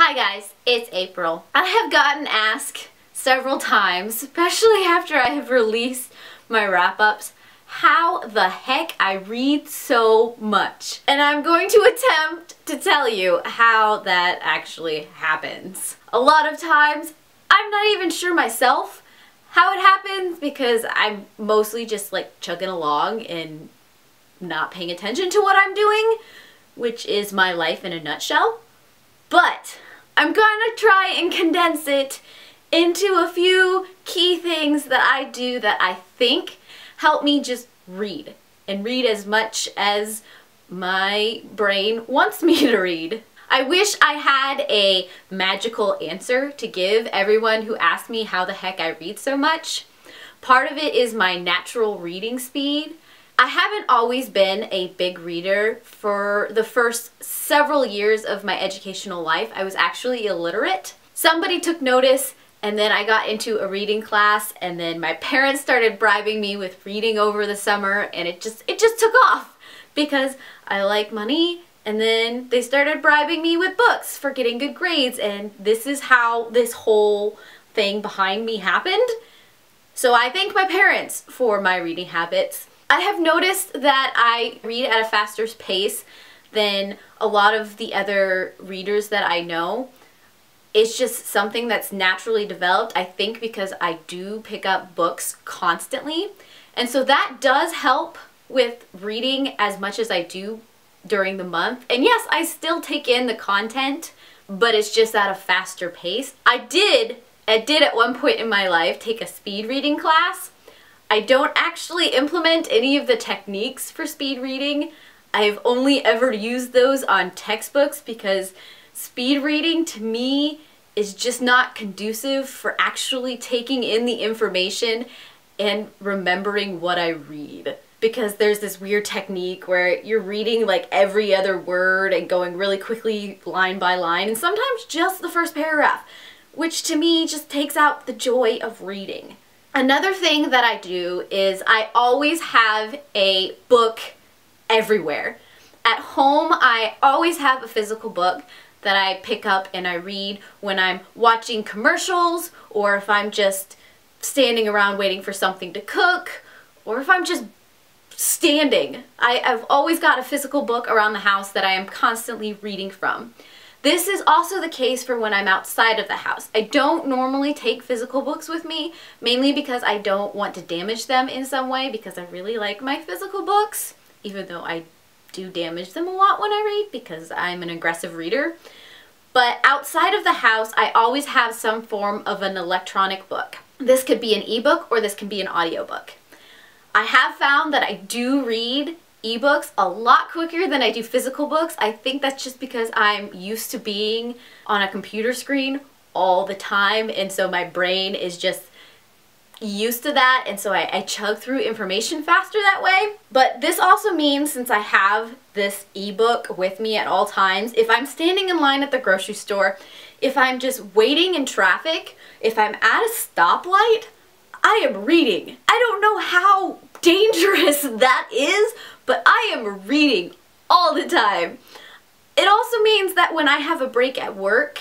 Hi guys, it's April. I have gotten asked several times, especially after I have released my wrap-ups, how the heck I read so much. And I'm going to attempt to tell you how that actually happens. A lot of times, I'm not even sure myself how it happens because I'm mostly just like chugging along and not paying attention to what I'm doing, which is my life in a nutshell. But I'm gonna try and condense it into a few key things that I do that I think help me just read, and read as much as my brain wants me to read. I wish I had a magical answer to give everyone who asks me how the heck I read so much. Part of it is my natural reading speed. I haven't always been a big reader. For the first several years of my educational life, I was actually illiterate. Somebody took notice, and then I got into a reading class, and then my parents started bribing me with reading over the summer, and it just took off because I like money, and then they started bribing me with books for getting good grades, and this is how this whole thing behind me happened. So I thank my parents for my reading habits. I have noticed that I read at a faster pace than a lot of the other readers that I know. It's just something that's naturally developed, I think, because I do pick up books constantly. And so that does help with reading as much as I do during the month. And yes, I still take in the content, but it's just at a faster pace. I did at one point in my life take a speed reading class. I don't actually implement any of the techniques for speed reading. I've only ever used those on textbooks because speed reading to me is just not conducive for actually taking in the information and remembering what I read. Because there's this weird technique where you're reading like every other word and going really quickly line by line, and sometimes just the first paragraph, which to me just takes out the joy of reading. Another thing that I do is I always have a book everywhere. At home, I always have a physical book that I pick up and I read when I'm watching commercials, or if I'm just standing around waiting for something to cook, or if I'm just standing. I've always got a physical book around the house that I am constantly reading from. This is also the case for when I'm outside of the house. I don't normally take physical books with me, mainly because I don't want to damage them in some way, because I really like my physical books, even though I do damage them a lot when I read because I'm an aggressive reader. But outside of the house, I always have some form of an electronic book. This could be an ebook or this can be an audiobook. I have found that I do read ebooks a lot quicker than I do physical books. I think that's just because I'm used to being on a computer screen all the time, and so my brain is just used to that, and so I chug through information faster that way. But this also means, since I have this ebook with me at all times, if I'm standing in line at the grocery store, if I'm just waiting in traffic, if I'm at a stoplight, I am reading. I don't know how dangerous that is, but I am reading all the time. It also means that when I have a break at work,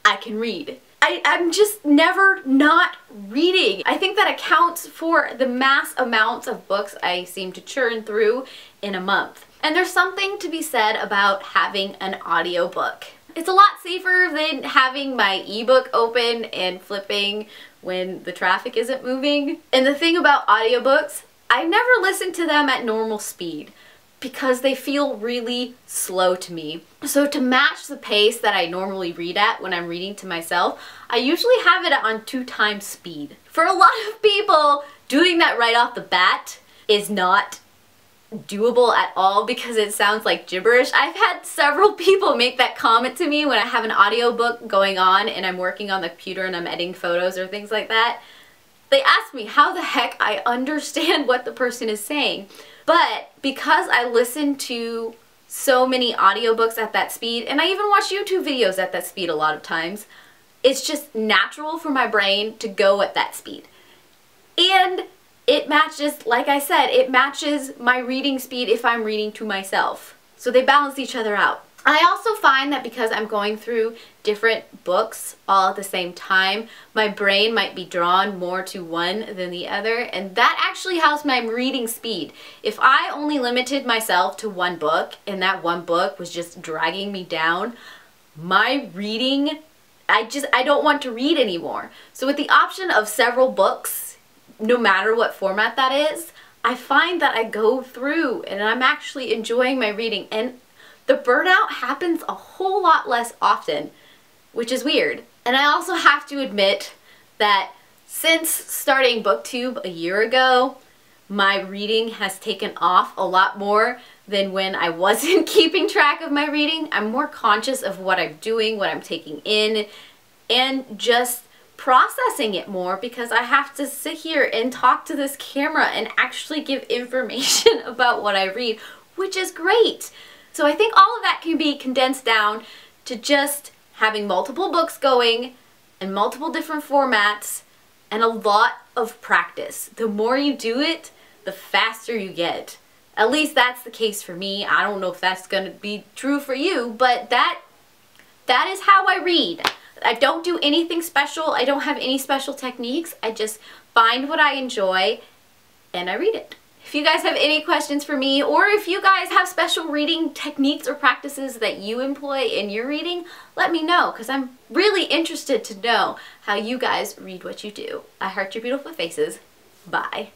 I can read. I'm just never not reading. I think that accounts for the mass amounts of books I seem to churn through in a month. And there's something to be said about having an audiobook. It's a lot safer than having my ebook open and flipping when the traffic isn't moving. And the thing about audiobooks, I never listen to them at normal speed because they feel really slow to me. So to match the pace that I normally read at when I'm reading to myself, I usually have it on 2x speed. For a lot of people, doing that right off the bat is not doable at all because it sounds like gibberish. I've had several people make that comment to me when I have an audiobook going on and I'm working on the computer and I'm editing photos or things like that. They ask me how the heck I understand what the person is saying. But because I listen to so many audiobooks at that speed, and I even watch YouTube videos at that speed a lot of times, it's just natural for my brain to go at that speed. And it matches, like I said, it matches my reading speed if I'm reading to myself. So they balance each other out. I also find that because I'm going through different books all at the same time, my brain might be drawn more to one than the other, and that actually helps my reading speed. If I only limited myself to one book and that one book was just dragging me down, my reading, I don't want to read anymore. So with the option of several books, no matter what format that is, I find that I go through and I'm actually enjoying my reading, and the burnout happens a whole lot less often, which is weird. And I also have to admit that since starting BookTube a year ago, my reading has taken off a lot more than when I wasn't keeping track of my reading. I'm more conscious of what I'm doing, what I'm taking in, and just processing it more because I have to sit here and talk to this camera and actually give information about what I read, which is great. So I think all of that can be condensed down to just having multiple books going and multiple different formats and a lot of practice. The more you do it, the faster you get. At least that's the case for me. I don't know if that's going to be true for you, but that is how I read. I don't do anything special. I don't have any special techniques. I just find what I enjoy and I read it. If you guys have any questions for me, or if you guys have special reading techniques or practices that you employ in your reading, let me know, because I'm really interested to know how you guys read what you do. I heart your beautiful faces. Bye.